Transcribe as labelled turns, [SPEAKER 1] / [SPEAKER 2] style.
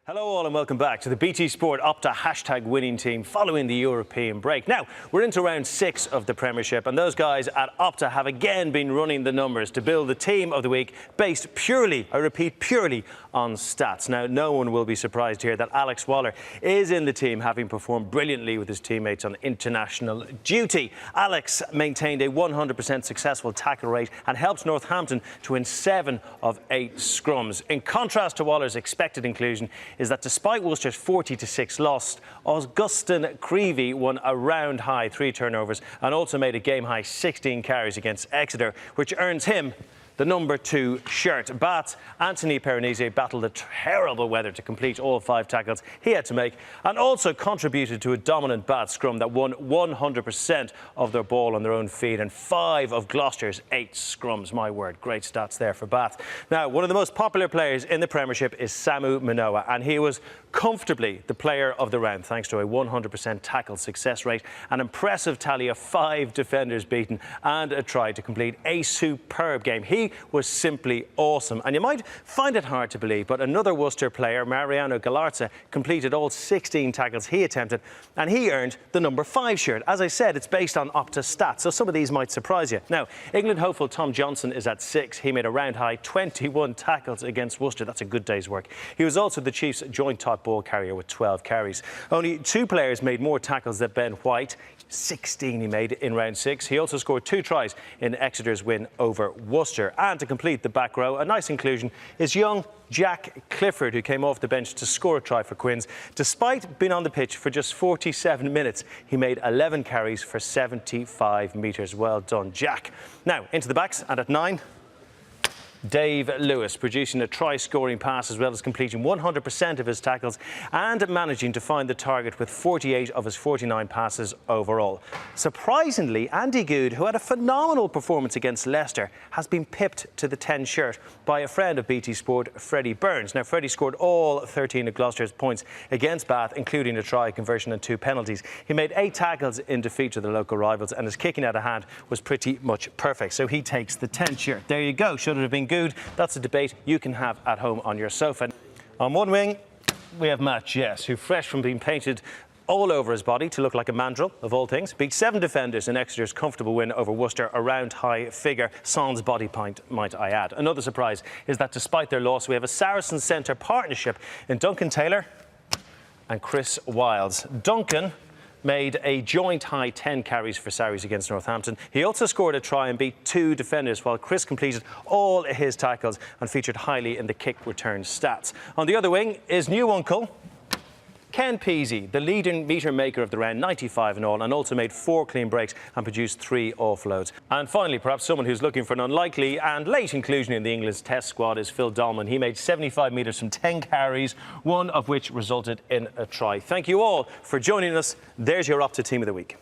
[SPEAKER 1] Hello all and welcome back to the BT Sport Opta hashtag winning team following the European break. Now, we're into round 6 of the Premiership and those guys at Opta have again been running the numbers to build the team of the week based purely, I repeat, purely on stats. Now, no one will be surprised here that Alex Waller is in the team, having performed brilliantly with his teammates on international duty. Alex maintained a 100% successful tackle rate and helped Northampton to win 7 of 8 scrums. In contrast to Waller's expected inclusion is that despite Worcester's 40-6 loss, Augustin Creevy won a round-high 3 turnovers and also made a game-high 16 carries against Exeter, which earns him the number 2 shirt. But Anthony Peronese battled the terrible weather to complete all 5 tackles he had to make and also contributed to a dominant Bath scrum that won 100% of their ball on their own feet and 5 of Gloucester's 8 scrums. My word, great stats there for Bath. Now, one of the most popular players in the Premiership is Samu Manoa, and he was comfortably the player of the round thanks to a 100% tackle success rate, an impressive tally of 5 defenders beaten and a try to complete a superb game. He was simply awesome, and you might find it hard to believe, but another Worcester player, Mariano Galarza, completed all 16 tackles he attempted and he earned the number 5 shirt. As I said, it's based on Opta stats, so some of these might surprise you. Now, England hopeful Tom Johnson is at 6. He made a round high 21 tackles against Worcester. That's a good day's work. He was also the Chiefs' joint top ball carrier with 12 carries. Only 2 players made more tackles than Ben White. 16 he made in round 6. He also scored 2 tries in Exeter's win over Worcester. And to complete the back row, a nice inclusion is young Jack Clifford, who came off the bench to score a try for Quins. Despite being on the pitch for just 47 minutes, he made 11 carries for 75 metres. Well done, Jack. Now, into the backs, and at 9... Dave Lewis, producing a try-scoring pass as well as completing 100% of his tackles and managing to find the target with 48 of his 49 passes overall. Surprisingly, Andy Good, who had a phenomenal performance against Leicester, has been pipped to the 10 shirt by a friend of BT Sport, Freddie Burns. Now, Freddie scored all 13 of Gloucester's points against Bath, including a try conversion and 2 penalties. He made 8 tackles in defeat to the local rivals and his kicking out of hand was pretty much perfect. So he takes the 10 shirt. There you go. Should it have been good? That's a debate you can have at home on your sofa. On one wing, we have Matt Jess, who, fresh from being painted all over his body to look like a mandrill, of all things, beat 7 defenders in Exeter's comfortable win over Worcester, a round-high figure, sans body point, might I add. Another surprise is that despite their loss, we have a Saracens centre partnership in Duncan Taylor and Chris Wilds. Duncan made a joint high 10 carries for Sarries against Northampton. He also scored a try and beat 2 defenders, while Chris completed all his tackles and featured highly in the kick return stats. On the other wing is new uncle Ken Peasy, the leading metre maker of the round, 95 in all, and also made 4 clean breaks and produced 3 offloads. And finally, perhaps someone who's looking for an unlikely and late inclusion in the England's test squad is Phil Dolman. He made 75 metres from 10 carries, 1 of which resulted in a try. Thank you all for joining us. There's your Opta Team of the Week.